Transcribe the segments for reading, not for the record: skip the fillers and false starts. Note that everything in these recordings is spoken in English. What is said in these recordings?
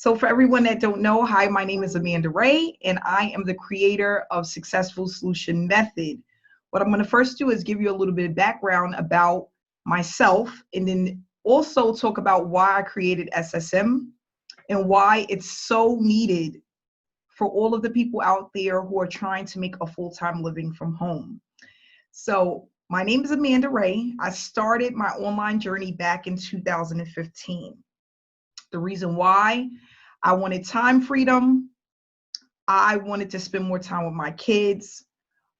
So for everyone that don't know, hi, my name is Amanda Ray, and I am the creator of Successful Solution Method. What I'm going to first do is give you a little bit of background about myself, and then also talk about why I created SSM and why it's so needed for all of the people out there who are trying to make a full-time living from home. So my name is Amanda Ray. I started my online journey back in 2015. The reason why: I wanted time freedom. I wanted to spend more time with my kids.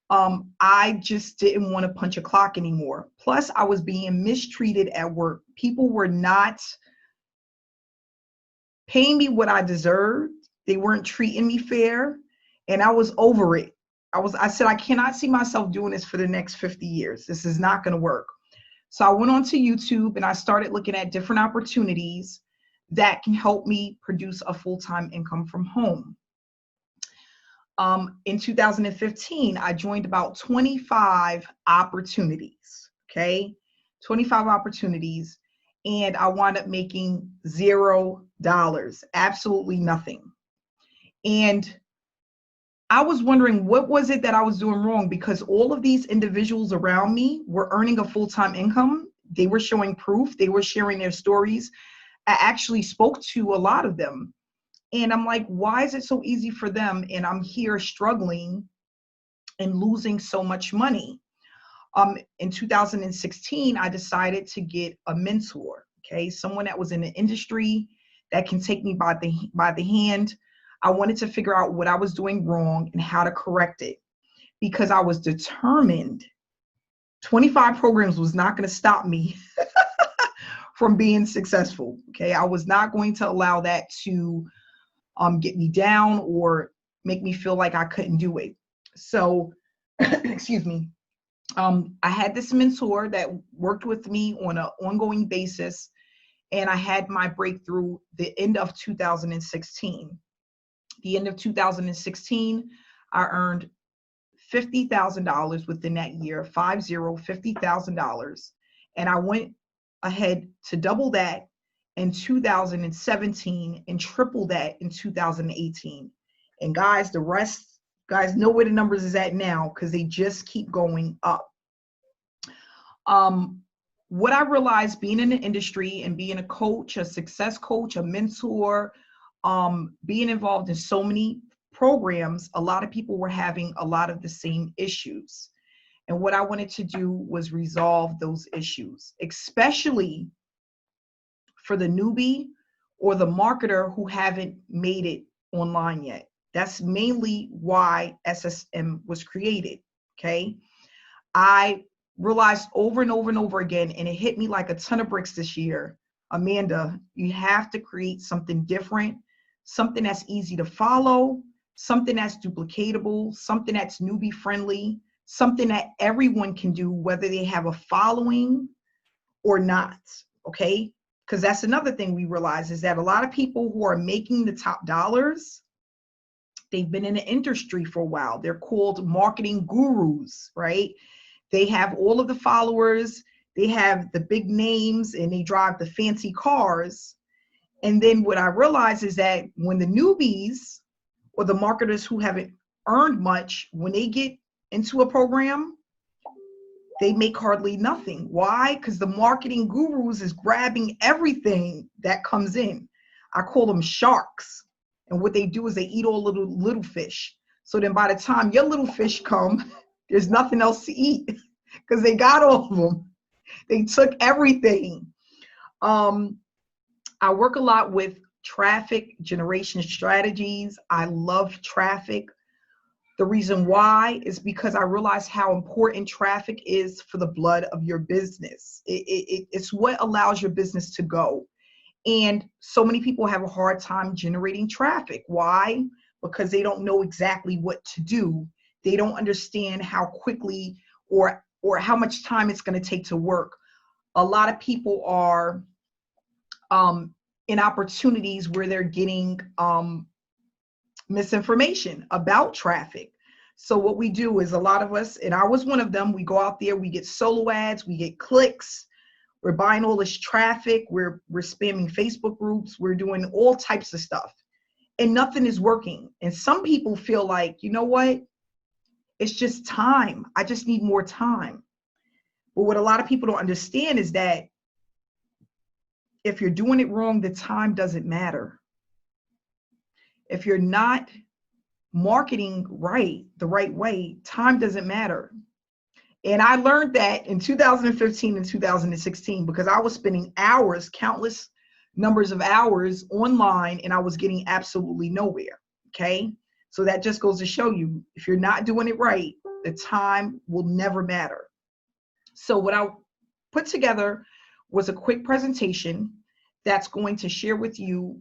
I just didn't want to punch a clock anymore. Plus, I was being mistreated at work. People were not paying me what I deserved. They weren't treating me fair, and I was over it. I said, I cannot see myself doing this for the next 50 years. This is not going to work. So I went onto YouTube and I started looking at different opportunities that can help me produce a full-time income from home. In 2015, I joined about 25 opportunities, okay? 25 opportunities, and I wound up making $0, absolutely nothing. And I was wondering, what was it that I was doing wrong? Because all of these individuals around me were earning a full-time income. They were showing proof. They were sharing their stories. I actually spoke to a lot of them. And I'm like, why is it so easy for them? And I'm here struggling and losing so much money. In 2016, I decided to get a mentor, okay? Someone that was in the industry that can take me by the hand. I wanted to figure out what I was doing wrong and how to correct it, because I was determined. 25 programs was not going to stop me from being successful. Okay, I was not going to allow that to get me down or make me feel like I couldn't do it. So, excuse me. I had this mentor that worked with me on an ongoing basis, and I had my breakthrough the end of 2016. The end of 2016, I earned $50,000 within that year, $50,000, and I went ahead to double that in 2017 and triple that in 2018. And guys, the rest, guys know where the numbers is at now, because they just keep going up. What I realized being in the industry and being a coach, a success coach, a mentor, being involved in so many programs, a lot of people were having a lot of the same issues. And what I wanted to do was resolve those issues, especially for the newbie or the marketer who haven't made it online yet. That's mainly why SSM was created, okay? I realized over and over and over again, and it hit me like a ton of bricks this year, Amanda, you have to create something different, something that's easy to follow, something that's duplicatable, something that's newbie friendly, something that everyone can do, whether they have a following or not, okay? Because that's another thing we realize, is that a lot of people who are making the top dollars, they've been in the industry for a while. They're called marketing gurus, right? They have all of the followers, they have the big names, and they drive the fancy cars. And then what I realize is that when the newbies or the marketers who haven't earned much, when they get into a program, they make hardly nothing. Why? Because the marketing gurus is grabbing everything that comes in. I call them sharks. And what they do is they eat all little fish. So then by the time your little fish come, there's nothing else to eat, because they got all of them. They took everything. I work a lot with traffic generation strategies. I love traffic. The reason why is because I realize how important traffic is for the blood of your business. It's what allows your business to go. And so many people have a hard time generating traffic. Why? Because they don't know exactly what to do. They don't understand how quickly or how much time it's going to take to work. A lot of people are in opportunities where they're getting misinformation about traffic. So what we do is, a lot of us, and I was one of them, we go out there, we get solo ads, we get clicks, We're buying all this traffic. We're spamming Facebook groups. We're doing all types of stuff, and nothing is working. And some people feel like, you know what? It's just time. I just need more time. But what a lot of people don't understand is that if you're doing it wrong, the time doesn't matter. If you're not marketing right, the right way, time doesn't matter. And I learned that in 2015 and 2016 because I was spending hours, countless numbers of hours online, and I was getting absolutely nowhere. Okay. So that just goes to show you, if you're not doing it right, the time will never matter. So what I put together was a quick presentation that's going to share with you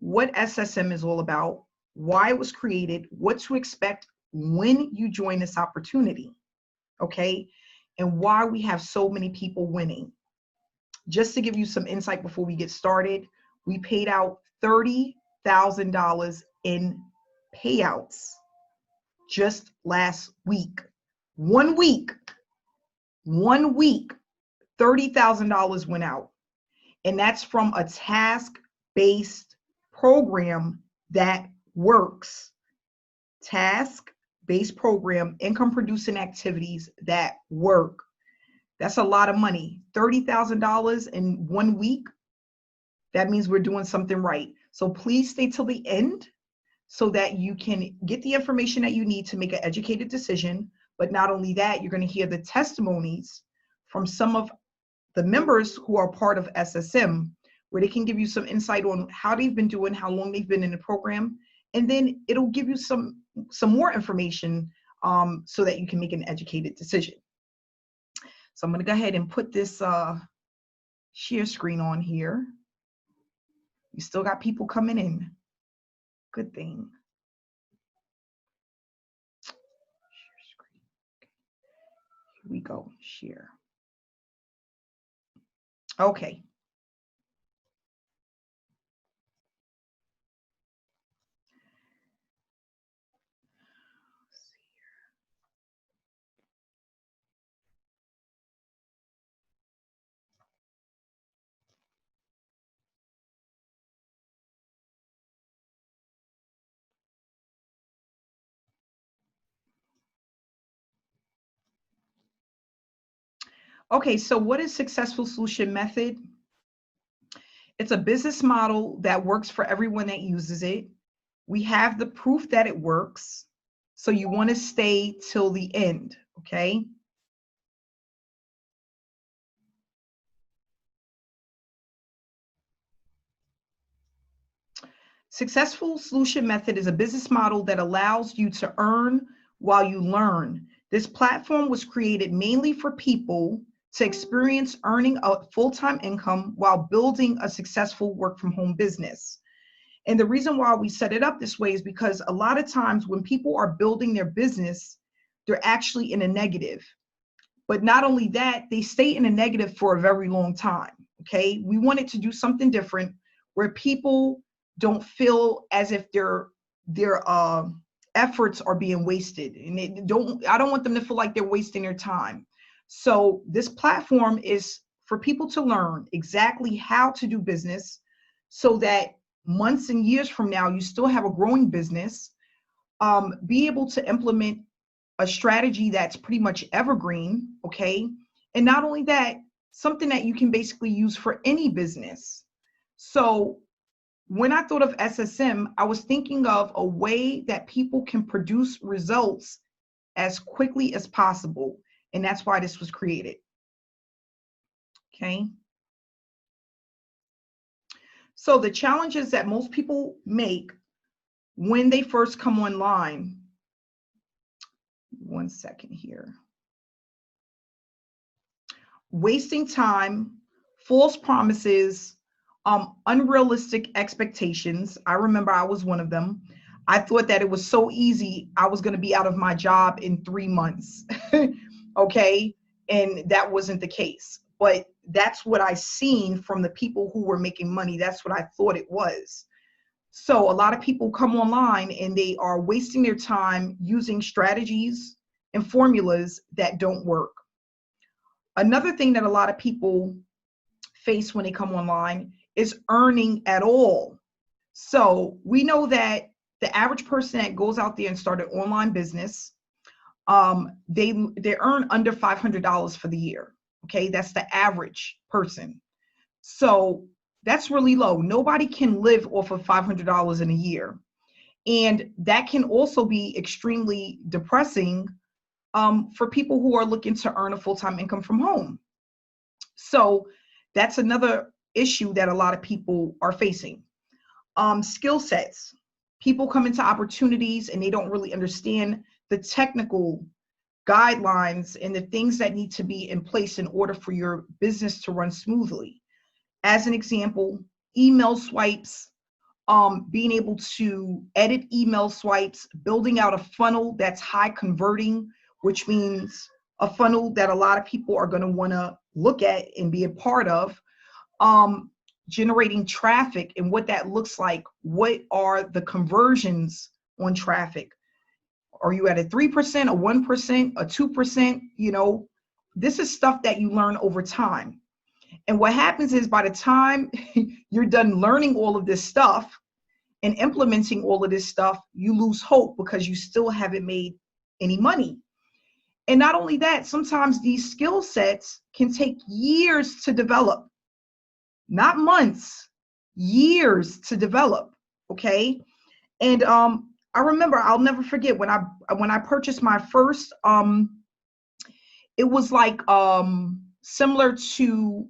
what SSM is all about, why it was created, what to expect when you join this opportunity, okay, and why we have so many people winning. Just to give you some insight before we get started, we paid out $30,000 in payouts just last week. 1 week, $30,000 went out. And that's from a task-based program that works. Task-based program, income-producing activities that work. That's a lot of money. $30,000 in 1 week. That means we're doing something right. So please stay till the end so that you can get the information that you need to make an educated decision. But not only that, you're going to hear the testimonies from some of the members who are part of SSM, where they can give you some insight on how they've been doing, how long they've been in the program, and then it'll give you some more information so that you can make an educated decision. So I'm going to go ahead and put this share screen on here. You still got people coming in. Good thing. Share screen. Here we go. Share. Okay. Okay, so what is Successful Solution Method? It's a business model that works for everyone that uses it. We have the proof that it works. So you want to stay till the end, okay? Successful Solution Method is a business model that allows you to earn while you learn. This platform was created mainly for people to experience earning a full-time income while building a successful work-from-home business. And the reason why we set it up this way is because a lot of times when people are building their business, they're actually in a negative. But not only that, they stay in a negative for a very long time, okay? We wanted to do something different where people don't feel as if their efforts are being wasted. And I don't want them to feel like they're wasting their time. So this platform is for people to learn exactly how to do business so that months and years from now, you still have a growing business, be able to implement a strategy that's pretty much evergreen, okay? And not only that, something that you can basically use for any business. So when I thought of SSM, I was thinking of a way that people can produce results as quickly as possible. And that's why this was created. Okay. So the challenges that most people make when they first come online. One second here. Wasting time, false promises, unrealistic expectations. I remember I was one of them. I thought that it was so easy. I was going to be out of my job in 3 months. Okay. And that wasn't the case. But that's what I seen from the people who were making money. That's what I thought it was. So a lot of people come online and they are wasting their time using strategies and formulas that don't work. Another thing that a lot of people face when they come online is earning at all. So we know that the average person that goes out there and start an online business, they earn under $500 for the year. Okay, that's the average person. So that's really low. Nobody can live off of $500 in a year. And that can also be extremely depressing for people who are looking to earn a full-time income from home. So that's another issue that a lot of people are facing. Skill sets. People come into opportunities and they don't really understand the technical guidelines and the things that need to be in place in order for your business to run smoothly. As an example, email swipes, being able to edit email swipes, building out a funnel that's high converting, which means a funnel that a lot of people are going to want to look at and be a part of, generating traffic and what that looks like. What are the conversions on traffic? Are you at a 3%, a 1%, a 2%? You know, this is stuff that you learn over time. And what happens is by the time you're done learning all of this stuff and implementing all of this stuff, you lose hope because you still haven't made any money. And not only that, sometimes these skill sets can take years to develop, not months, years to develop. Okay. And I remember, I'll never forget when I purchased my first, it was like similar to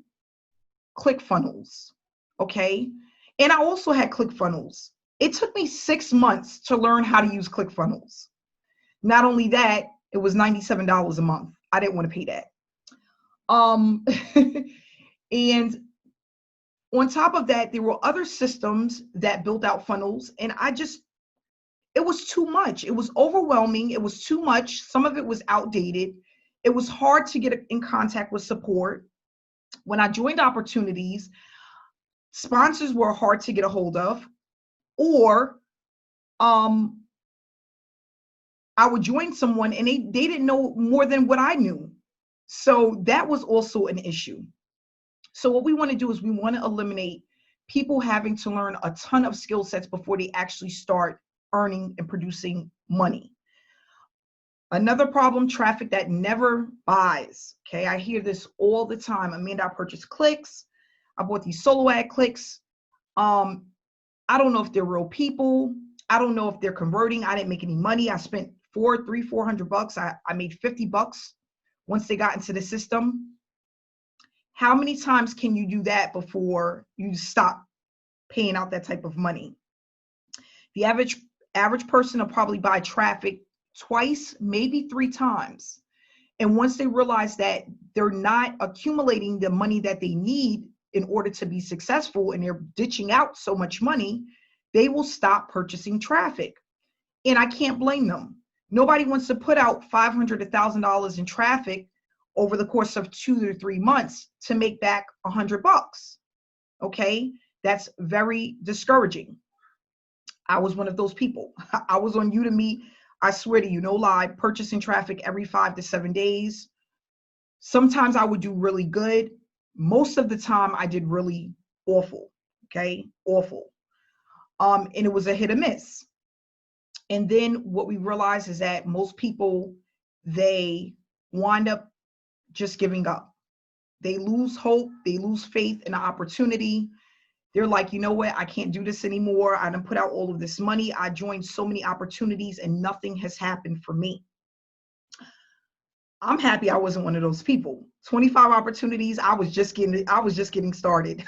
ClickFunnels. Okay. And I also had ClickFunnels. It took me 6 months to learn how to use ClickFunnels. Not only that, it was $97 a month. I didn't want to pay that. And on top of that, there were other systems that built out funnels, and it was too much. It was overwhelming. It was too much. Some of it was outdated. It was hard to get in contact with support. When I joined opportunities, sponsors were hard to get a hold of, or I would join someone and they didn't know more than what I knew. So that was also an issue. So what we want to do is we want to eliminate people having to learn a ton of skill sets before they actually start earning and producing money. Another problem, traffic that never buys. Okay, I hear this all the time. Amanda, I purchased clicks. I bought these solo ad clicks. I don't know if they're real people. I don't know if they're converting. I didn't make any money. I spent $400 I made $50 once they got into the system. How many times can you do that before you stop paying out that type of money? The average person will probably buy traffic twice, maybe 3 times. And once they realize that they're not accumulating the money that they need in order to be successful and they're ditching out so much money, they will stop purchasing traffic. And I can't blame them. Nobody wants to put out $500 to $1,000 in traffic over the course of 2 to 3 months to make back $100. Okay, that's very discouraging. I was one of those people. I was on Udemy, I swear to you, no lie, purchasing traffic every 5 to 7 days. Sometimes I would do really good. Most of the time I did really awful. Okay, awful. And it was a hit or miss. And then what we realize is that most people, they wind up just giving up. They lose hope. They lose faith in the opportunity. They're like, you know what? I can't do this anymore. I done put out all of this money. I joined so many opportunities and nothing has happened for me. I'm happy I wasn't one of those people. 25 opportunities. I was just getting started.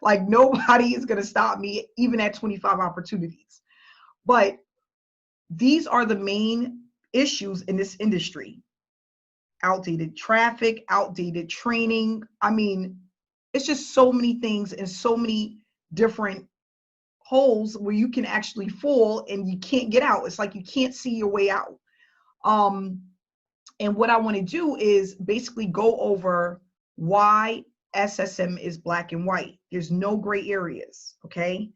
Like nobody is going to stop me even at 25 opportunities. But these are the main issues in this industry. Outdated traffic, outdated training. I mean, it's just so many things and so many different holes where you can actually fall and you can't get out. It's like you can't see your way out. And what I want to do is basically go over why SSM is black and white. There's no gray areas, okay?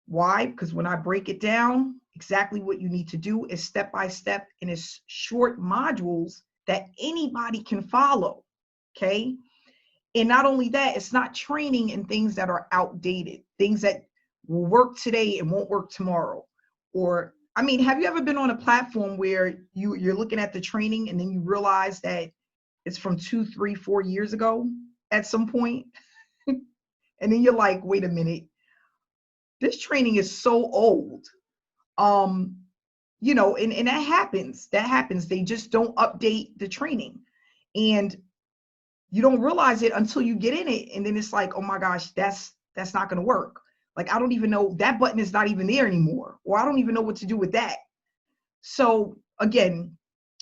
Why? Because when I break it down, exactly what you need to do is step by step and it's short modules that anybody can follow, okay? And not only that, it's not training in things that are outdated, things that will work today and won't work tomorrow. Or, I mean, have you ever been on a platform where you're looking at the training and then you realize that it's from 2, 3, 4 years ago at some point? And then you're like, wait a minute, this training is so old. You know, and that happens. That happens. They just don't update the training. And you don't realize it until you get in it. And then it's like, oh my gosh, that's not going to work. Like, I don't even know, that button is not even there anymore. Or I don't even know what to do with that. So again,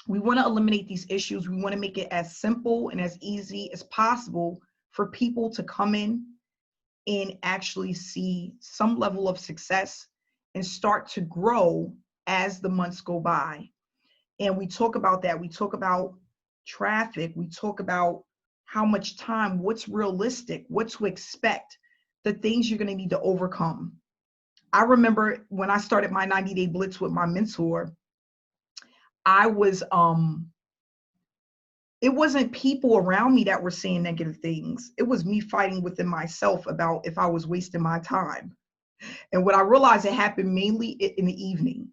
we want to eliminate these issues. We want to make it as simple and as easy as possible for people to come in and actually see some level of success and start to grow as the months go by. And we talk about that. We talk about traffic. We talk about how much time, what's realistic, what to expect, the things you're going to need to overcome. I remember when I started my 90-day blitz with my mentor, I was, it wasn't people around me that were saying negative things. It was me fighting within myself about if I was wasting my time. And what I realized, it happened mainly in the evening.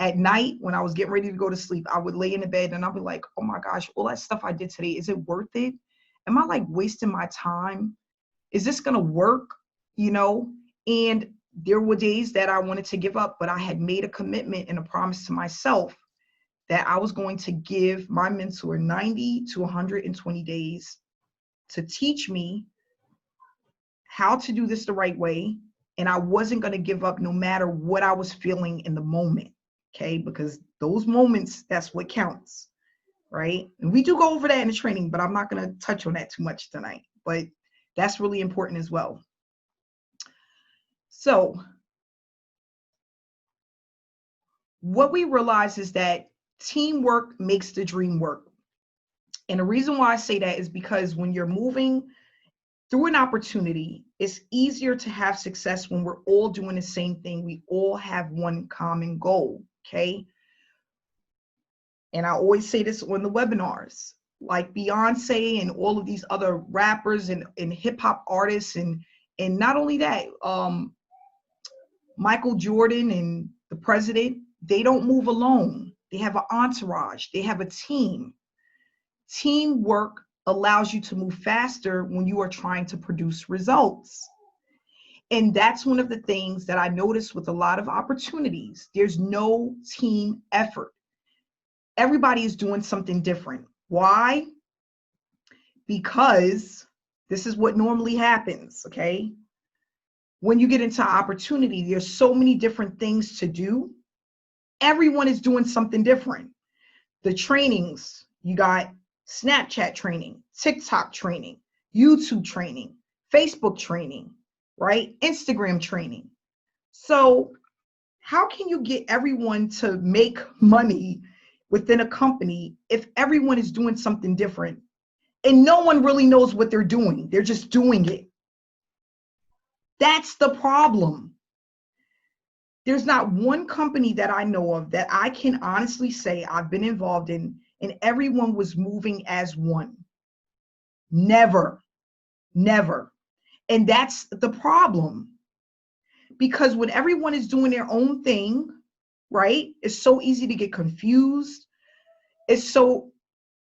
At night, when I was getting ready to go to sleep, I would lay in the bed and I'd be like, oh my gosh, all that stuff I did today, is it worth it? Am I like wasting my time? Is this going to work? You know? And there were days that I wanted to give up, but I had made a commitment and a promise to myself that I was going to give my mentor 90 to 120 days to teach me how to do this the right way. And I wasn't going to give up no matter what I was feeling in the moment. Okay. Because those moments, that's what counts. Right. And we do go over that in the training, but I'm not going to touch on that too much tonight, but that's really important as well. So what we realize is that teamwork makes the dream work. And the reason why I say that is because when you're moving through an opportunity, it's easier to have success when we're all doing the same thing. We all have one common goal, okay? And I always say this on the webinars, like Beyonce and all of these other rappers and hip hop artists, and not only that, Michael Jordan and the president, they don't move alone. They have an entourage. They have a team. Teamwork allows you to move faster when you are trying to produce results. And that's one of the things that I noticed with a lot of opportunities. There's no team effort. Everybody is doing something different. Why? Because this is what normally happens, okay? When you get into opportunity, there's so many different things to do. Everyone is doing something different. The trainings, you got Snapchat training, TikTok training, YouTube training, Facebook training, right? Instagram training. So how can you get everyone to make money within a company if everyone is doing something different and no one really knows what they're doing? They're just doing it. That's the problem. There's not one company that I know of that I can honestly say I've been involved in and everyone was moving as one. Never, never. And that's the problem. Because when everyone is doing their own thing, right, it's so easy to get confused. It's so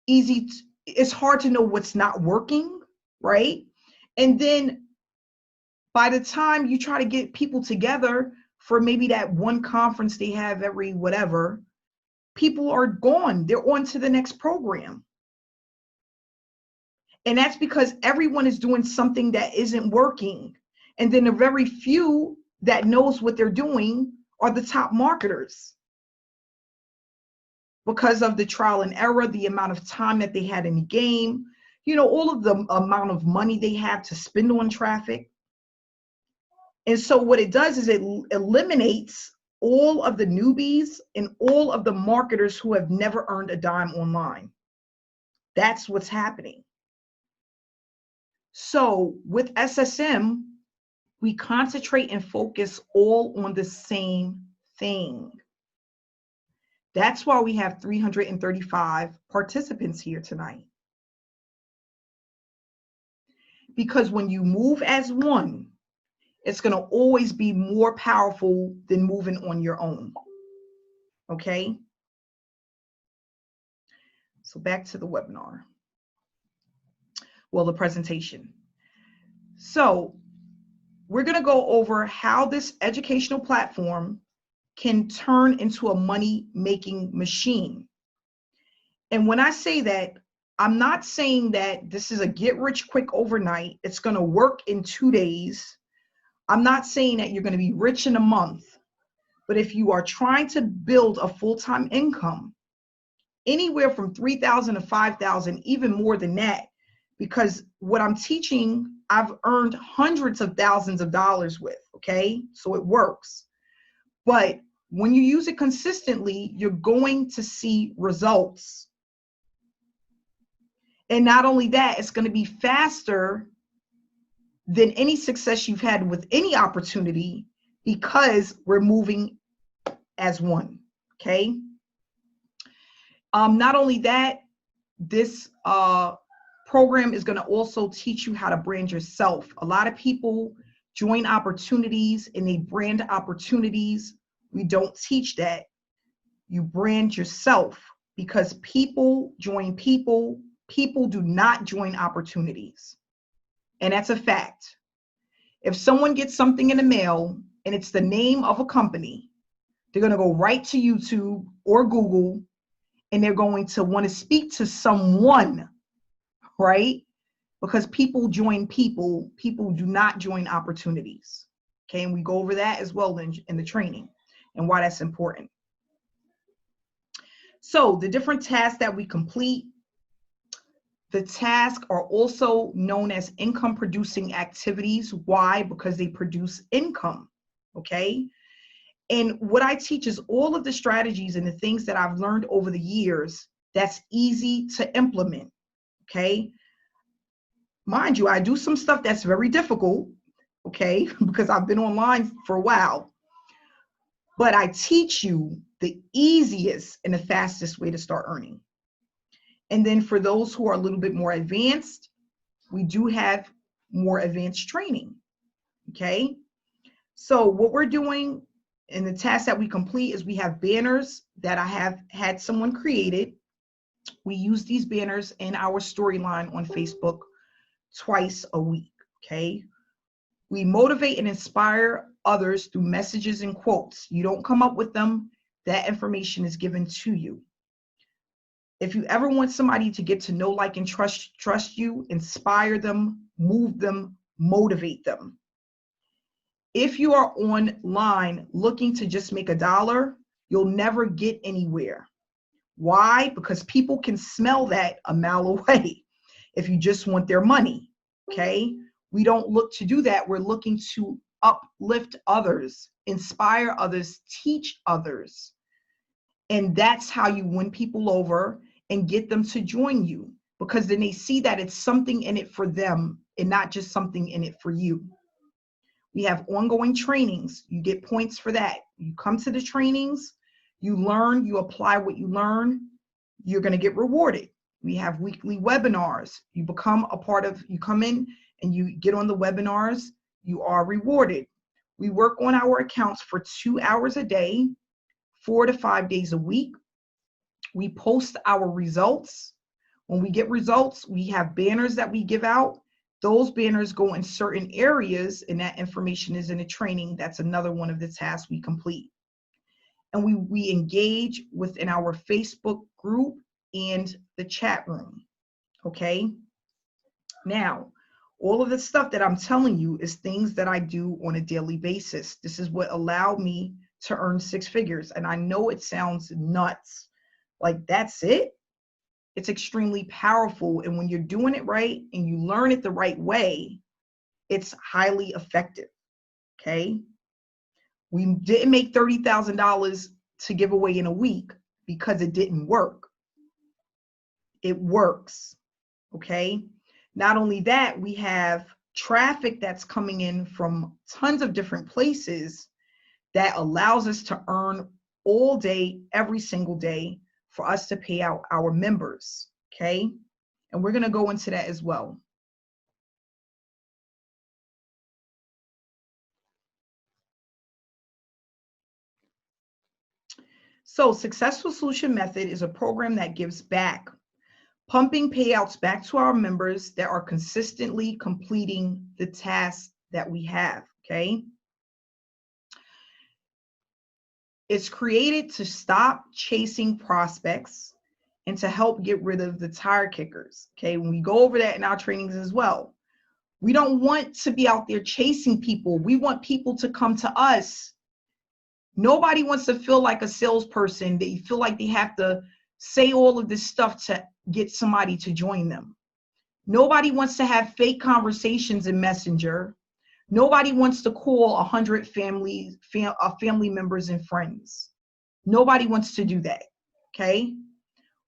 easy, it's hard to know what's not working, right? And then by the time you try to get people together for maybe that one conference they have every whatever, people are gone. They're on to the next program. And that's because everyone is doing something that isn't working. And then the very few that knows what they're doing are the top marketers. Because of the trial and error, the amount of time that they had in the game, you know, all of the amount of money they have to spend on traffic. And so what it does is it eliminates all of the newbies and all of the marketers who have never earned a dime online. That's what's happening. So with SSM, we concentrate and focus all on the same thing. That's why we have 335 participants here tonight. Because when you move as one, it's going to always be more powerful than moving on your own. Okay? So back to the webinar. Well, the presentation. So we're going to go over how this educational platform can turn into a money-making machine. And when I say that, I'm not saying that this is a get-rich-quick overnight. It's going to work in 2 days. I'm not saying that you're going to be rich in a month. But if you are trying to build a full-time income, anywhere from $3,000 to $5,000, even more than that, because what I'm teaching, I've earned hundreds of thousands of dollars with, okay? So it works. But when you use it consistently, you're going to see results. And not only that, it's going to be faster than any success you've had with any opportunity because we're moving as one, okay? Not only that, this program is going to also teach you how to brand yourself. A lot of people join opportunities and they brand opportunities. We don't teach that. You brand yourself because people join people. People do not join opportunities. And that's a fact. If someone gets something in the mail and it's the name of a company, they're going to go right to YouTube or Google and they're going to want to speak to someone, right? Because people join people. People do not join opportunities. Okay, and we go over that as well in the training and why that's important. So the different tasks that we complete, the tasks are also known as income producing activities. Why? Because they produce income, okay? And what I teach is all of the strategies and the things that I've learned over the years that's easy to implement, okay? Mind you, I do some stuff that's very difficult, okay, because I've been online for a while. But I teach you the easiest and the fastest way to start earning. And then for those who are a little bit more advanced, we do have more advanced training, okay? So what we're doing in the tasks that we complete is we have banners that I have had someone created. We use these banners in our storyline on Facebook twice a week, okay? We motivate and inspire others through messages and quotes. You don't come up with them. That information is given to you. If you ever want somebody to get to know, like, and trust you, inspire them, move them, motivate them. If you are online looking to just make $1, you'll never get anywhere. Why? Because people can smell that a mile away if you just want their money, okay? We don't look to do that. We're looking to uplift others, inspire others, teach others. And that's how you win people over and get them to join you, because then they see that it's something in it for them and not just something in it for you. We have ongoing trainings. You get points for that. You come to the trainings, you learn, you apply what you learn, you're going to get rewarded. We have weekly webinars. You become a part of, you come in and you get on the webinars, you are rewarded. We work on our accounts for 2 hours a day, 4 to 5 days a week. We post our results. When we get results, we have banners that we give out. Those banners go in certain areas, and that information is in the training. That's another one of the tasks we complete. And we engage within our Facebook group and the chat room, okay? Now, all of the stuff that I'm telling you is things that I do on a daily basis. This is what allowed me to earn 6 figures. And I know it sounds nuts. Like, that's it? It's extremely powerful. And when you're doing it right and you learn it the right way, it's highly effective, okay? We didn't make $30,000 to give away in a week because it didn't work. It works, okay? Not only that, we have traffic that's coming in from tons of different places that allows us to earn all day, every single day, for us to pay out our members, okay? And we're going to go into that as well. So Successful Solution Method is a program that gives back, pumping payouts back to our members that are consistently completing the tasks that we have, okay? It's created to stop chasing prospects and to help get rid of the tire kickers, okay? When we go over that in our trainings as well. We don't want to be out there chasing people. We want people to come to us. Nobody wants to feel like a salesperson. They feel like they have to say all of this stuff to get somebody to join them. Nobody wants to have fake conversations in Messenger. Nobody wants to call 100 family members and friends. Nobody wants to do that, okay?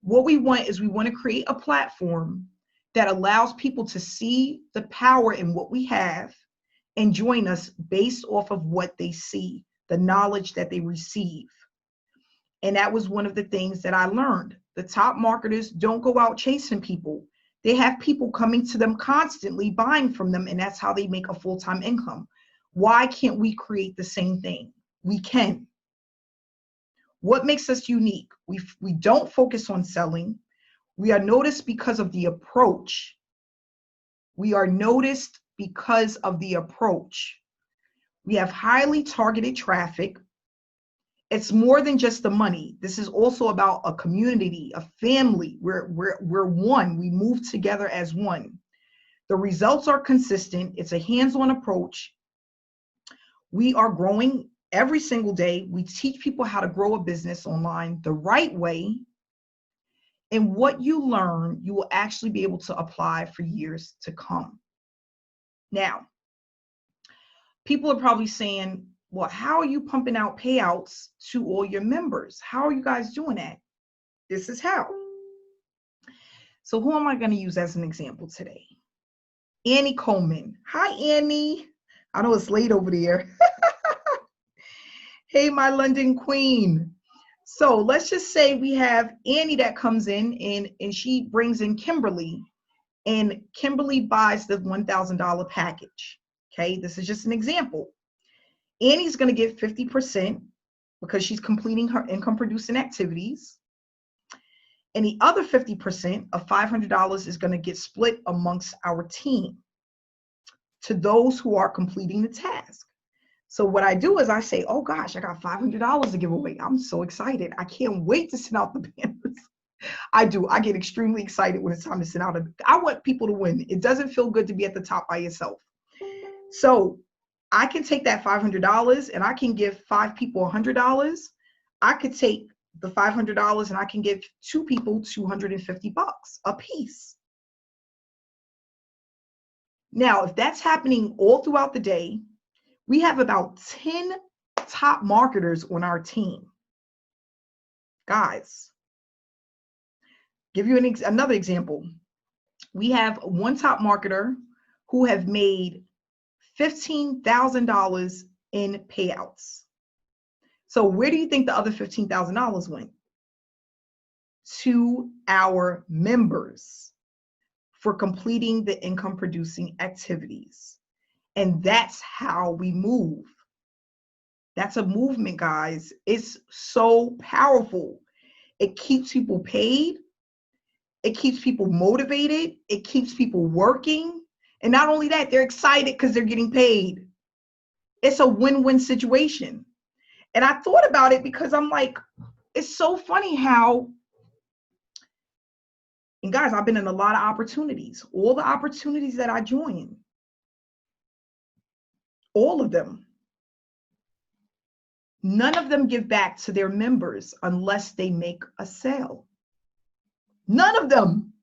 What we want is we want to create a platform that allows people to see the power in what we have and join us based off of what they see, the knowledge that they receive. And that was one of the things that I learned. The top marketers don't go out chasing people. They have people coming to them constantly, buying from them, and that's how they make a full-time income. Why can't we create the same thing? We can. What makes us unique? We don't focus on selling. We are noticed because of the approach. We are noticed because of the approach. We have highly targeted traffic. It's more than just the money. This is also about a community, a family. We're one. We move together as one. The results are consistent. It's a hands-on approach. We are growing every single day. We teach people how to grow a business online the right way. And what you learn, you will actually be able to apply for years to come. Now, people are probably saying, well, how are you pumping out payouts to all your members? How are you guys doing that? This is how. So who am I going to use as an example today? Annie Coleman. Hi, Annie. I know it's late over there. Hey, my London queen. So let's just say we have Annie that comes in and she brings in Kimberly, and Kimberly buys the $1,000 package. Okay, this is just an example. Annie's going to get 50% because she's completing her income producing activities. And the other 50% of $500 is going to get split amongst our team to those who are completing the task. So what I do is I say, oh gosh, I got $500 to give away. I'm so excited. I can't wait to send out the banners. I do. I get extremely excited when it's time to send out. I want people to win. It doesn't feel good to be at the top by yourself. So I can take that $500 and I can give 5 people $100. I could take the $500 and I can give 2 people $250 a piece. Now, if that's happening all throughout the day, we have about 10 top marketers on our team. Guys, give you another example. We have one top marketer who have made $15,000 in payouts. So where do you think the other $15,000 went? To our members for completing the income producing activities. And that's how we move. That's a movement, guys. It's so powerful. It keeps people paid. It keeps people motivated. It keeps people working. And not only that, they're excited because they're getting paid. It's a win-win situation. And I thought about it because I'm like, it's so funny how, and guys, I've been in a lot of opportunities. All the opportunities that I joined, all of them, none of them give back to their members unless they make a sale. None of them.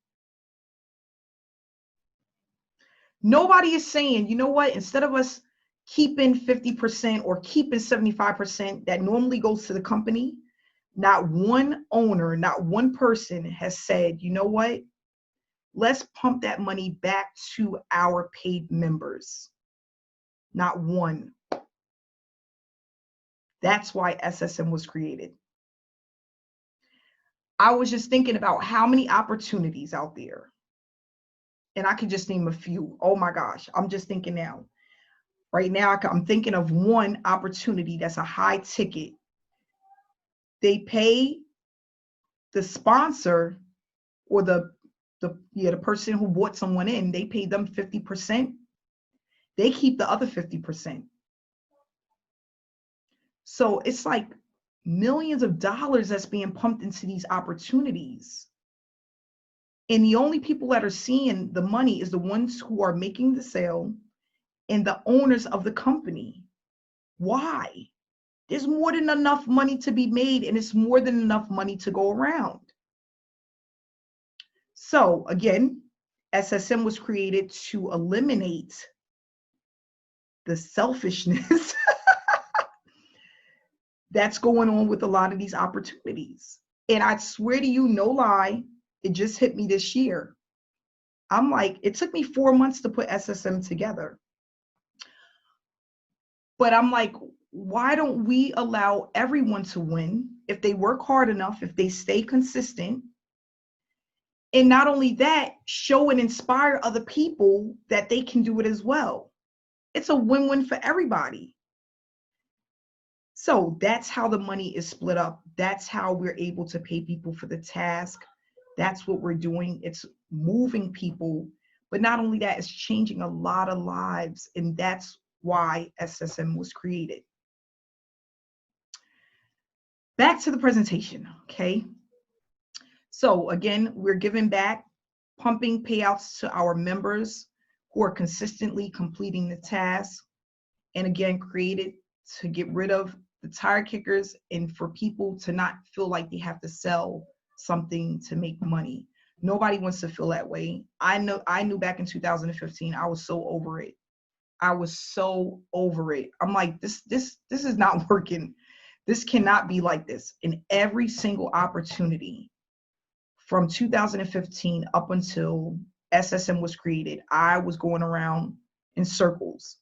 Nobody is saying, you know what, instead of us keeping 50% or keeping 75% that normally goes to the company, not one owner, not one person has said, you know what, let's pump that money back to our paid members. Not one. That's why SSM was created. I was just thinking about how many opportunities out there. And I could just name a few. Oh my gosh, I'm just thinking now. Right now, I'm thinking of one opportunity that's a high ticket they pay the sponsor or the person who brought someone in, they pay them 50%. They keep the other 50%. So it's like millions of dollars that's being pumped into these opportunities. And the only people that are seeing the money is the ones who are making the sale and the owners of the company. Why? There's more than enough money to be made, and it's more than enough money to go around. So again, SSM was created to eliminate the selfishness that's going on with a lot of these opportunities. And I swear to you, no lie, it just hit me this year. I'm like, it took me 4 months to put SSM together. But I'm like, why don't we allow everyone to win if they work hard enough, if they stay consistent? And not only that, show and inspire other people that they can do it as well. It's a win-win for everybody. So that's how the money is split up. That's how we're able to pay people for the task. That's what we're doing. It's moving people. But not only that, it's changing a lot of lives. And that's why SSM was created. Back to the presentation, okay? So again, we're giving back, pumping payouts to our members who are consistently completing the task. And again, created to get rid of the tire kickers and for people to not feel like they have to sell something to make money. Nobody wants to feel that way. I knew back in 2015, I was so over it. I was so over it. I'm like, this is not working. This cannot be like this. In every single opportunity from 2015 up until SSM was created, I was going around in circles,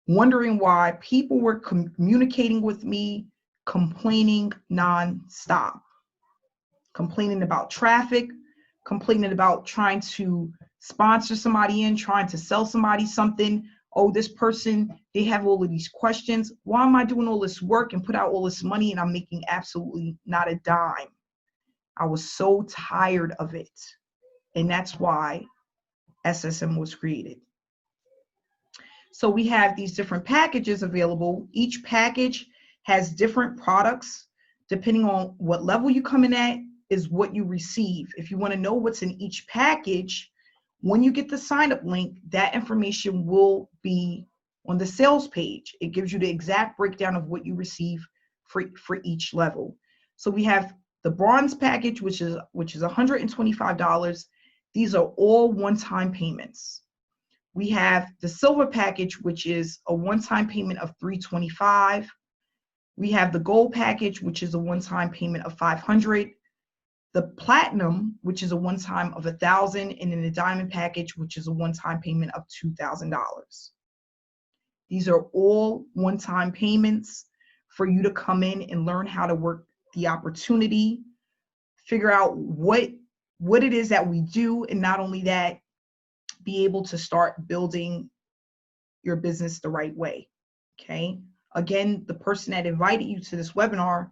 wondering why people were communicating with me, complaining nonstop, complaining about traffic, complaining about trying to sponsor somebody in, trying to sell somebody something. Oh, this person, they have all of these questions. Why am I doing all this work and put out all this money and I'm making absolutely not a dime? I was so tired of it. And that's why SSM was created. So we have these different packages available. Each package has different products. Depending on what level you come in at is what you receive. If you want to know what's in each package, when you get the sign up link, that information will be on the sales page. It gives you the exact breakdown of what you receive for each level. So we have the bronze package, which is $125. These are all one-time payments. We have the silver package, which is a one-time payment of $325. We have the gold package, which is a one-time payment of $500. The platinum, which is a one-time of $1,000, and then the diamond package, which is a one-time payment of $2,000. These are all one-time payments for you to come in and learn how to work the opportunity, figure out what it is that we do, and not only that, be able to start building your business the right way, okay? Again, the person that invited you to this webinar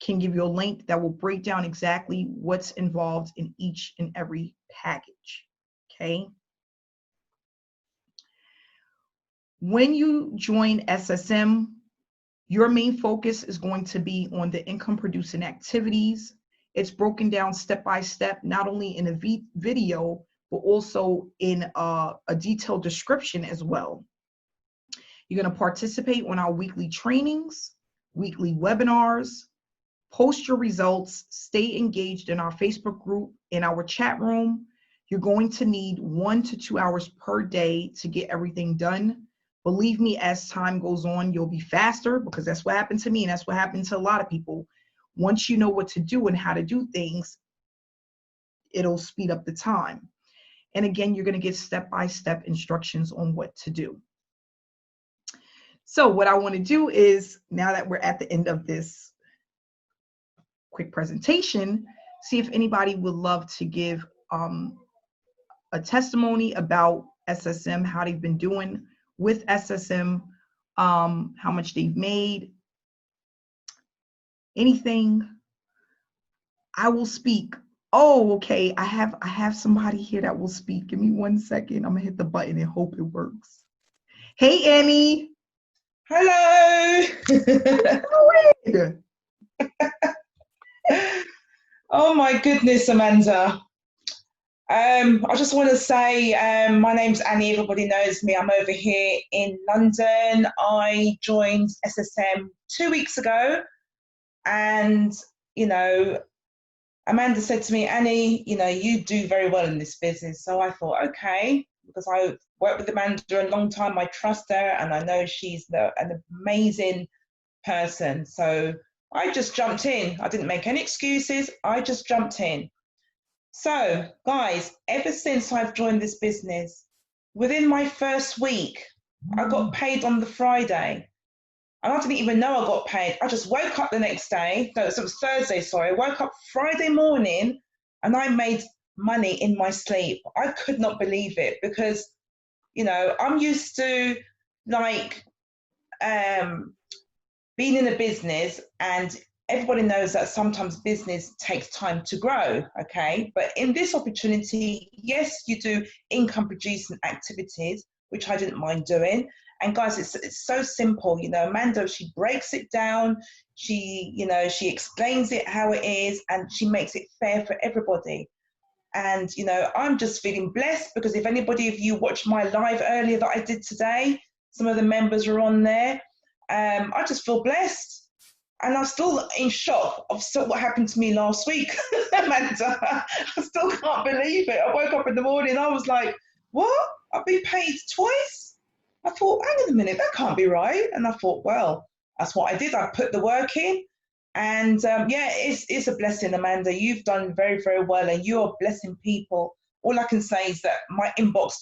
can give you a link that will break down exactly what's involved in each and every package, okay? When you join SSM, your main focus is going to be on the income producing activities. It's broken down step by step, not only in a video, but also in a detailed description as well. You're going to participate on our weekly trainings, weekly webinars, post your results, stay engaged in our Facebook group, in our chat room. You're going to need 1 to 2 hours per day to get everything done. Believe me, as time goes on, you'll be faster, because that's what happened to me and that's what happened to a lot of people. Once you know what to do and how to do things, it'll speed up the time. And again, you're going to get step-by-step instructions on what to do. So what I want to do is, now that we're at the end of this quick presentation, see if anybody would love to give a testimony about SSM, how they've been doing with SSM, how much they've made. anything, I will speak. Oh, okay. I have somebody here that will speak. Give me 1 second. I'm gonna hit the button and hope it works. Hey, Annie. Hello. Oh my goodness, Amanda. I just want to say my name's Annie. Everybody knows me. I'm over here in London. I joined SSM 2 weeks ago, and you know, Amanda said to me, Annie, you do very well in this business. So I thought, okay, because I worked with Amanda a long time. I trust her, and I know she's an amazing person. So I just jumped in. I didn't make any excuses. I just jumped in. So, guys, ever since I've joined this business, within my first week, I got paid on the Friday. And I didn't even know I got paid. I just woke up the next day. No, so it was Thursday, sorry. I woke up Friday morning and I made money in my sleep. I could not believe it because, I'm used to like being in a business, and everybody knows that sometimes business takes time to grow, okay? But in this opportunity, yes, you do income producing activities, which I didn't mind doing. And guys, it's so simple, Amanda, she breaks it down, she explains it how it is, and she makes it fair for everybody. And, I'm just feeling blessed because if anybody of you watched my live earlier that I did today, some of the members are on there. I just feel blessed. And I'm still in shock of what happened to me last week, Amanda. I still can't believe it. I woke up in the morning, I was like, what? I've been paid twice? I thought, hang on a minute, that can't be right. And I thought, well, that's what I did. I put the work in. And it's a blessing, Amanda. You've done very, very well, and you are blessing people. All I can say is that my inbox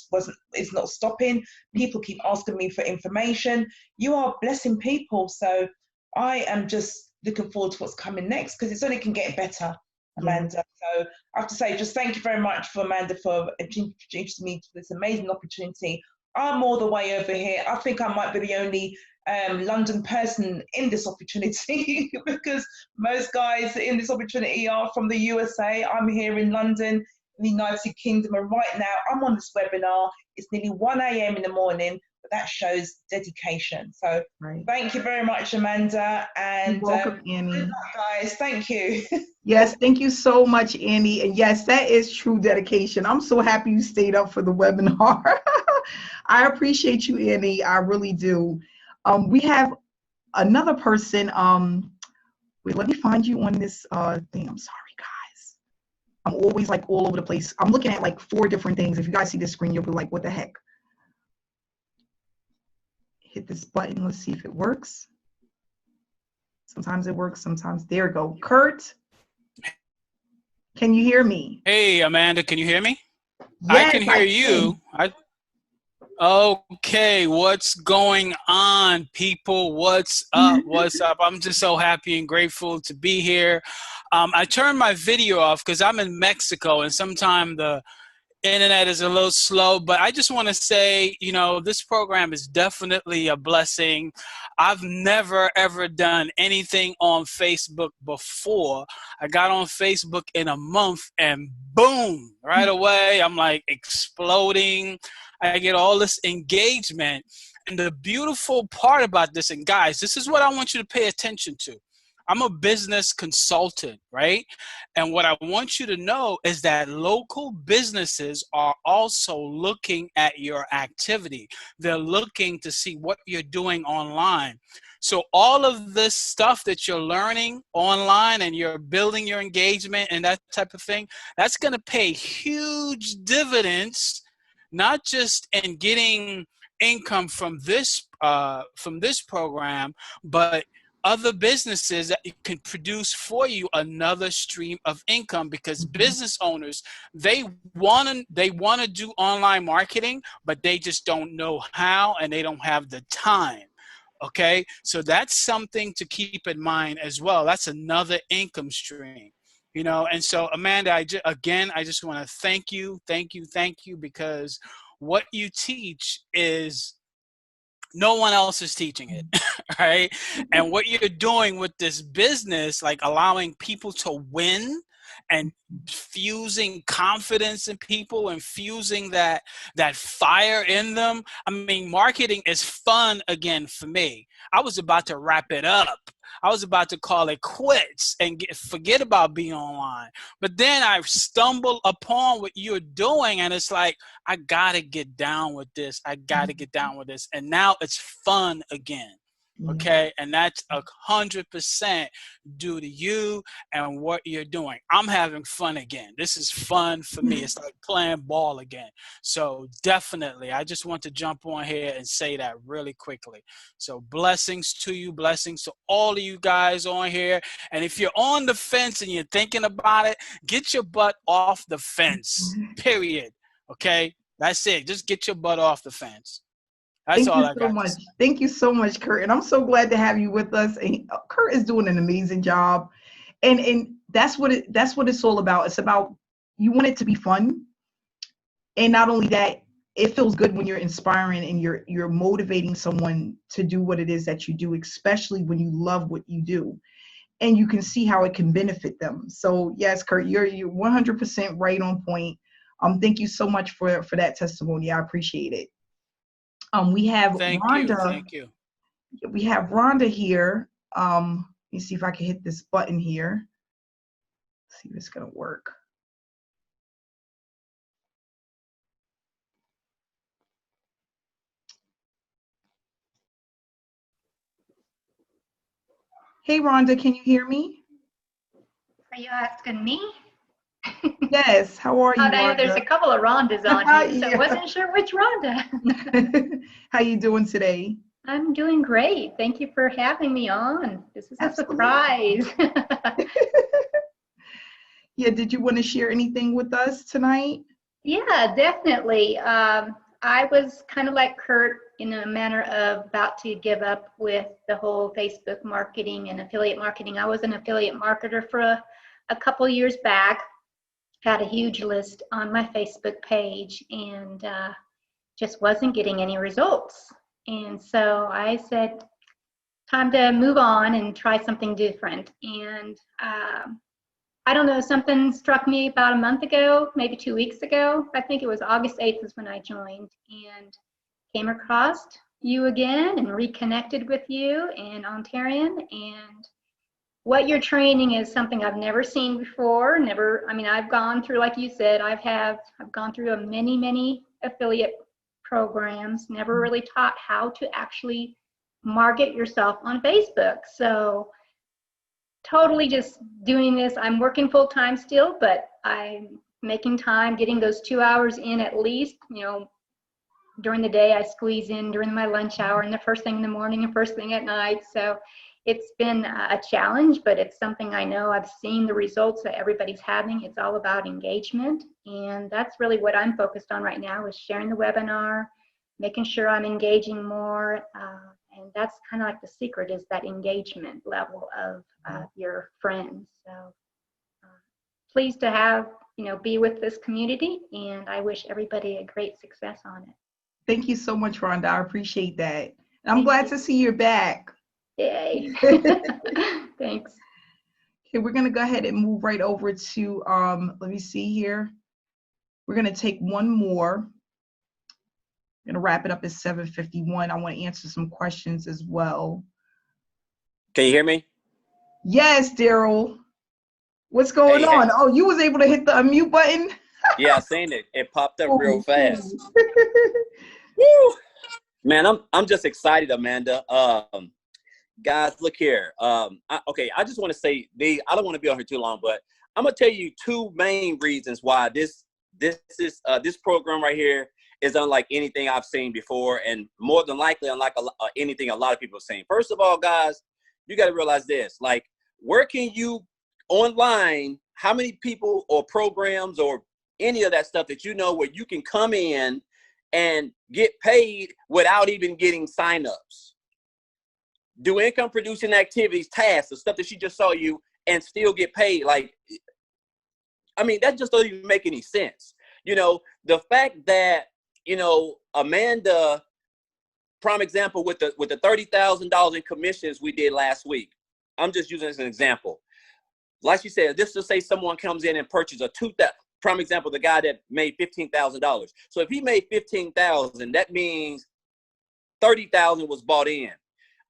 is not stopping. People keep asking me for information. You are blessing people. So I am just looking forward to what's coming next because it's only can get better, Amanda. So I have to say, just thank you very much for Amanda for introducing me to this amazing opportunity. I'm all the way over here. I think I might be the only London person in this opportunity because most guys in this opportunity are from the USA. I'm here in London, in the United Kingdom, and right now I'm on this webinar. It's nearly 1 a.m. in the morning, but that shows dedication. So Thank you very much, Amanda. And you're welcome, Annie. Guys, thank you. Yes, thank you so much, Annie. And yes, that is true dedication. I'm so happy you stayed up for the webinar. I appreciate you, Annie. I really do. We have another person. Wait, let me find you on this thing. I'm sorry, guys. I'm always like all over the place. I'm looking at like 4 different things. If you guys see the screen, you'll be like, what the heck? Hit this button. Let's see if it works. Sometimes it works. Sometimes. There we go. Kurt, can you hear me? Hey, Amanda, can you hear me? Yes, I can hear you. Okay, what's going on, people? What's up? What's up? I'm just so happy and grateful to be here. I turned my video off because I'm in Mexico and sometimes the internet is a little slow, but I just want to say, this program is definitely a blessing. I've never, ever done anything on Facebook before. I got on Facebook in a month and boom, right away, I'm like exploding. I get all this engagement. And the beautiful part about this, and guys, this is what I want you to pay attention to. I'm a business consultant, right? And what I want you to know is that local businesses are also looking at your activity. They're looking to see what you're doing online. So all of this stuff that you're learning online and you're building your engagement and that type of thing, that's going to pay huge dividends, not just in getting income from this program, but other businesses that can produce for you another stream of income, because business owners, they want to do online marketing, but they just don't know how and they don't have the time. Okay, so that's something to keep in mind as well. That's another income stream, and so Amanda, I just want to thank you, because what you teach is No one else is teaching it, right? And what you're doing with this business, like allowing people to win and fusing confidence in people and fusing that fire in them. I mean, marketing is fun again for me. I was about to wrap it up. I was about to call it quits and forget about being online. But then I stumbled upon what you're doing, and it's like, I got to get down with this. I got to get down with this. And now it's fun again. Okay. And that's 100% due to you and what you're doing. I'm having fun again. This is fun for me. It's like playing ball again. So definitely, I just want to jump on here and say that really quickly. So blessings to you, blessings to all of you guys on here. And if you're on the fence and you're thinking about it, get your butt off the fence, period. Okay. That's it. Just get your butt off the fence. That's Thank all you I so got. much. Thank you so much, Kurt. And I'm so glad to have you with us. And Kurt is doing an amazing job. And that's what it's all about. It's about, you want it to be fun. And not only that, it feels good when you're inspiring and you're motivating someone to do what it is that you do, especially when you love what you do. And you can see how it can benefit them. So yes, Kurt, you're 100% right on point. Thank you so much for that testimony. I appreciate it. We have Rhonda. Thank you. We have Rhonda here. Let me see if I can hit this button here. See if it's gonna work. Hey, Rhonda, can you hear me? Are you asking me? Yes. How are you, I know Rhonda? there's a couple of Rhondas on here, so Yeah. I wasn't sure which Rhonda. How you doing today? I'm doing great. Thank you for having me on. This is Absolutely. a surprise. Yeah, did you want to share anything with us tonight? Yeah, definitely. I was kind of like Kurt in a manner of about to give up with the whole Facebook marketing and affiliate marketing. I was an affiliate marketer for a couple years back. Had a huge list on my Facebook page and just wasn't getting any results. And so I said, time to move on and try something different. And I don't know, something struck me about a month ago, maybe 2 weeks ago. I think it was August 8th is when I joined and came across you again and reconnected with you and Ontarian. And what you're training is something I've never seen before. I've gone through, like you said, I've gone through many affiliate programs, never really taught how to actually market yourself on Facebook. So totally just doing this. I'm working full time still, but I'm making time, getting those 2 hours in at least, during the day I squeeze in during my lunch hour and the first thing in the morning and first thing at night. So it's been a challenge, but it's something I know I've seen the results that everybody's having. It's all about engagement. And that's really what I'm focused on right now is sharing the webinar, making sure I'm engaging more. And that's kind of like the secret is that engagement level of your friends. So pleased to have, be with this community. And I wish everybody a great success on it. Thank you so much, Rhonda. I appreciate that. I'm glad to see you're back. Yay. Thanks. Okay, we're going to go ahead and move right over to, let me see here. We're going to take one more. I'm going to wrap it up at 7:51. I want to answer some questions as well. Can you hear me? Yes, Daryl. What's going on? Oh, you was able to hit the unmute button? Yeah, I seen it. It popped up real fast. Woo! Man, I'm just excited, Amanda. Guys, look here. I just want to say, I don't want to be on here too long, but I'm gonna tell you two main reasons why this program right here is unlike anything I've seen before, and more than likely unlike anything a lot of people have seen. First of all, guys, you got to realize this: like, where can you online? How many people or programs or any of that stuff that where you can come in and get paid without even getting signups? Do income producing activities, tasks, the stuff that she just saw you, and still get paid. Like, I mean, that just doesn't even make any sense. The fact that, Amanda prime example with the $30,000 in commissions we did last week. I'm just using as an example. Like you said, just to say someone comes in and purchases a prime example, the guy that made $15,000. So if he made $15,000, that means $30,000 was bought in.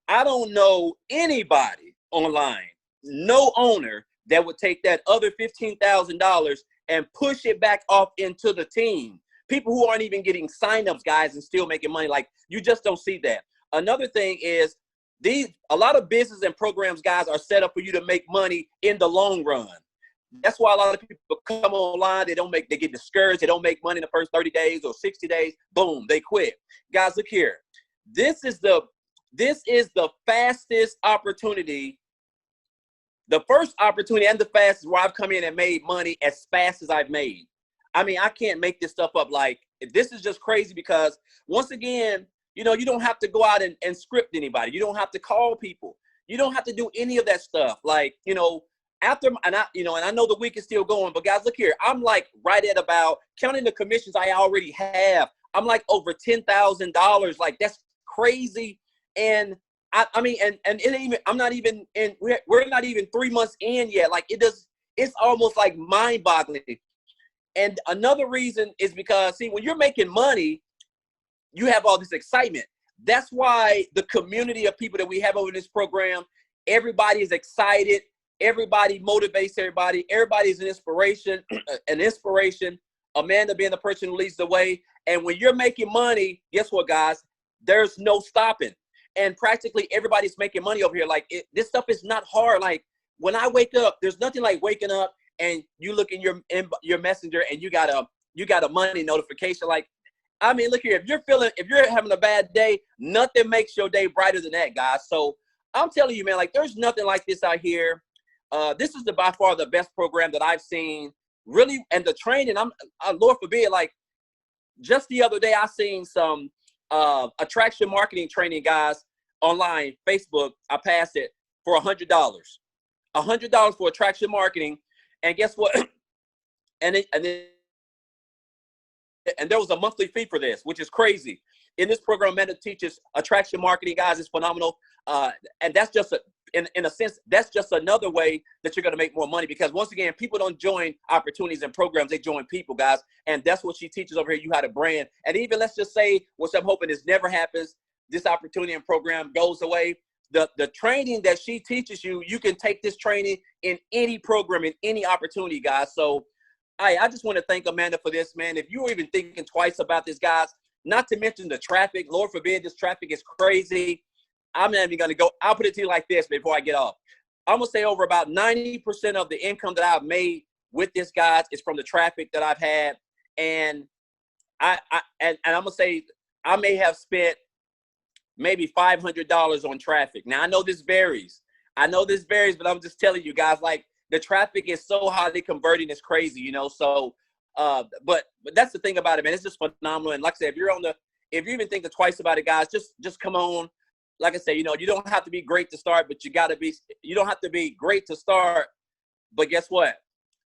I don't know anybody online, no owner that would take that other $15,000 and push it back off into the team. People who aren't even getting signups, guys, and still making money. Like, you just don't see that. Another thing is a lot of business and programs, guys, are set up for you to make money in the long run. That's why a lot of people come online. They get discouraged. They don't make money in the first 30 days or 60 days. Boom, they quit. Guys, look here. This is the fastest opportunity. The first opportunity and the fastest where I've come in and made money as fast as I've made. I mean, I can't make this stuff up. Like, this is just crazy because, once again, you know, you don't have to go out and script anybody. You don't have to call people. You don't have to do any of that stuff. Like, you know, and I know the week is still going, but guys, look here. I'm like right at about, counting the commissions I already have, I'm like over $10,000. Like, that's crazy. And I mean, and it ain't even, I'm not even in, we're not even 3 months in yet. Like, it's almost like mind boggling. And another reason is because, see, when you're making money, you have all this excitement. That's why the community of people that we have over this program, everybody is excited. Everybody motivates everybody. Everybody's an inspiration, Amanda being the person who leads the way. And when you're making money, guess what, guys? There's no stopping. And practically everybody's making money over here. Like, this stuff is not hard. Like, when I wake up, there's nothing like waking up and you look in your messenger and you got a money notification. Like, I mean, look here, if you're having a bad day, nothing makes your day brighter than that, guys. So I'm telling you, man, like, there's nothing like this out here. This is by far the best program that I've seen, really. And the training, Lord forbid, like, just the other day, I seen some attraction marketing training, guys, online, Facebook. I passed it for $100. $100 for attraction marketing. And guess what? And there was a monthly fee for this, which is crazy. In this program, Amanda teaches attraction marketing, guys. It's phenomenal. And that's just, in a sense, that's just another way that you're going to make more money. Because, once again, people don't join opportunities and programs. They join people, guys. And that's what she teaches over here, you how to brand. And even, let's just say, which I'm hoping this never happens, this opportunity and program goes away. The training that she teaches you, you can take this training in any program, in any opportunity, guys. So I just want to thank Amanda for this, man. If you were even thinking twice about this, guys, not to mention the traffic, Lord forbid, this traffic is crazy. I'm not even going to go. I'll put it to you like this before I get off. I'm going to say over about 90% of the income that I've made with this, guys, is from the traffic that I've had. And I'm going to say I may have spent maybe $500 on traffic. Now, I know this varies, but I'm just telling you guys, like, the traffic is so highly converting, it's crazy, you know. So, but that's the thing about it, man. It's just phenomenal. And like I said, if you're even thinking twice about it, guys, just come on. Like I said, you know, you don't have to be great to start, but you don't have to be great to start. But guess what?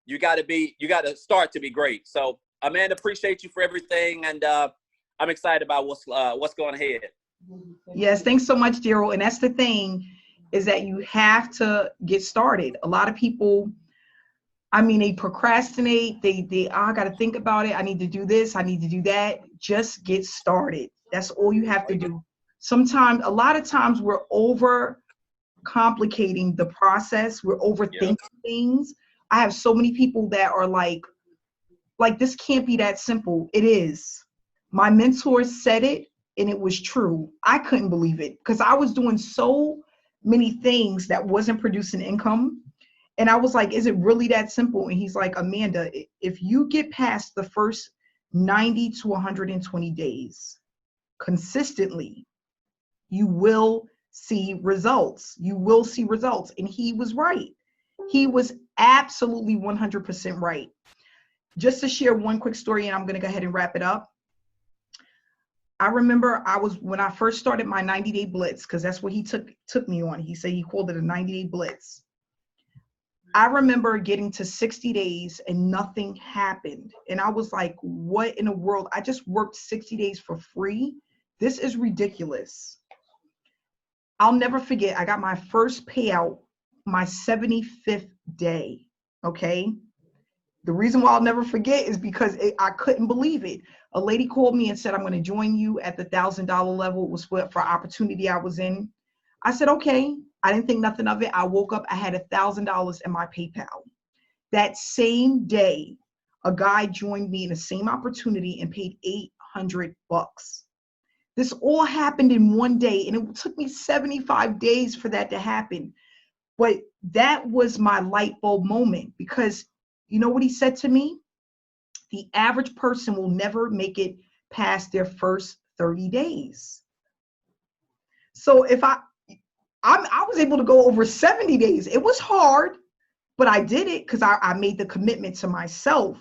You got to start to be great. So, Amanda, appreciate you for everything, and I'm excited about what's going ahead. Yes, thanks so much, Daryl. And that's the thing, is that you have to get started. A lot of people, I mean, they procrastinate. I got to think about it. I need to do this. I need to do that. Just get started. That's all you have to do. A lot of times we're over complicating the process. We're overthinking things. I have so many people that are like, this can't be that simple. It is. My mentor said it, and it was true. I couldn't believe it because I was doing so many things that wasn't producing income. And I was like, is it really that simple? And he's like, Amanda, if you get past the first 90 to 120 days consistently, you will see results. You will see results. And he was right. He was absolutely 100% right. Just to share one quick story, and I'm going to go ahead and wrap it up. I remember when I first started my 90-day blitz, because that's what he took me on. He said he called it a 90-day blitz. I remember getting to 60 days and nothing happened. And I was like, what in the world? I just worked 60 days for free This is ridiculous. I'll never forget, I got my first payout my 75th day, okay? The reason why I'll never forget is because I couldn't believe it. A lady called me and said, I'm going to join you at the $1,000 level. It was for opportunity I was in. I said, okay. I didn't think nothing of it. I woke up, I had $1,000 in my PayPal. That same day, a guy joined me in the same opportunity and paid $800. This all happened in one day, and it took me 75 days for that to happen. But that was my light bulb moment, because you know what he said to me? The average person will never make it past their first 30 days. So if I was able to go over 70 days. It was hard, but I did it because I made the commitment to myself.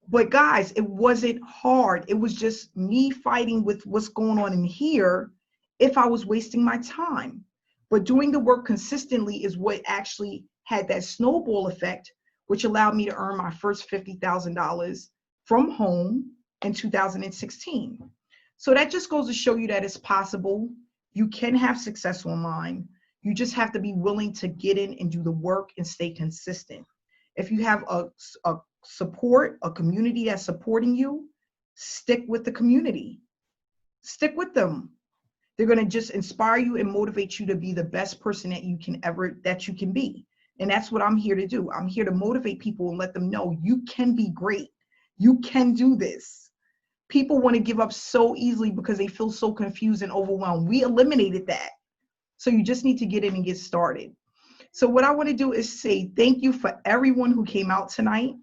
But guys, it wasn't hard. It was just me fighting with what's going on in here if I was wasting my time. But doing the work consistently is what actually had that snowball effect, which allowed me to earn my first $50,000 from home in 2016. So that just goes to show you that it's possible. You can have success online. You just have to be willing to get in and do the work and stay consistent. If you have a support, a community that's supporting you, stick with the community. Stick with them. They're going to just inspire you and motivate you to be the best person that you can be. And that's what I'm here to do. I'm here to motivate people and let them know you can be great. You can do this. People want to give up so easily because they feel so confused and overwhelmed. We eliminated that. So you just need to get in and get started. So what I want to do is say thank you for everyone who came out tonight.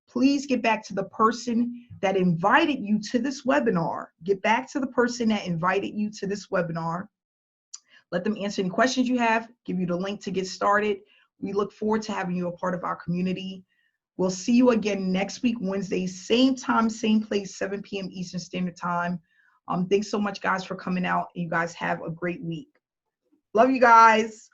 Please get back to the person that invited you to this webinar. Get back to the person that invited you to this webinar. Let them answer any questions you have, give you the link to get started. We look forward to having you a part of our community. We'll see you again next week, Wednesday, same time, same place, 7 p.m. Eastern Standard Time. Thanks so much, guys, for coming out. You guys have a great week. Love you guys.